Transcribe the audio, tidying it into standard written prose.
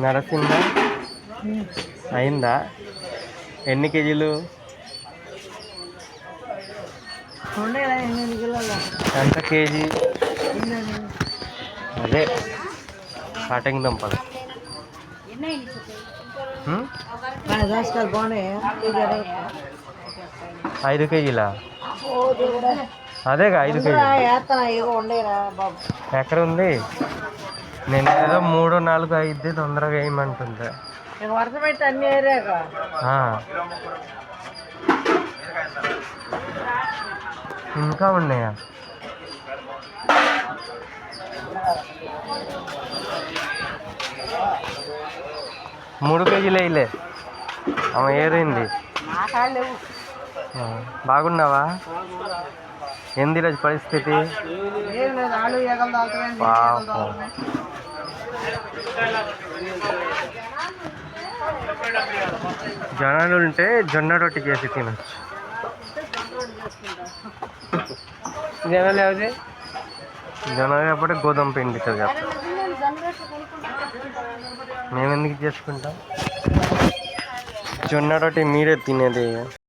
నరసిందా అయిందా? ఎన్ని కేజీలు? ఎంత కేజీ? అదే కటింగ్ దుంపలు 5 కేజీలా? అదేగా 5 కేజీలు ఎక్కడ ఉంది? నేను ఏదో 3, 4, 5 తొందరగా వేయమంటుందా? ఇంకా ఉన్నాయా? మూడు కేజీలు వేయలే ఆమె ఏరైంది. బాగున్నావా? ఏంది ఈరోజు పరిస్థితి? జొన్నలు ఉంటే జొన్న రొట్టి చేసి తినచ్చు. జొన్న లేకపోతే గోధుమ పిండితో చేస్తాం. మేము ఎందుకు చేసుకుంటాం? జొన్న రొట్టి మీరే తినేది.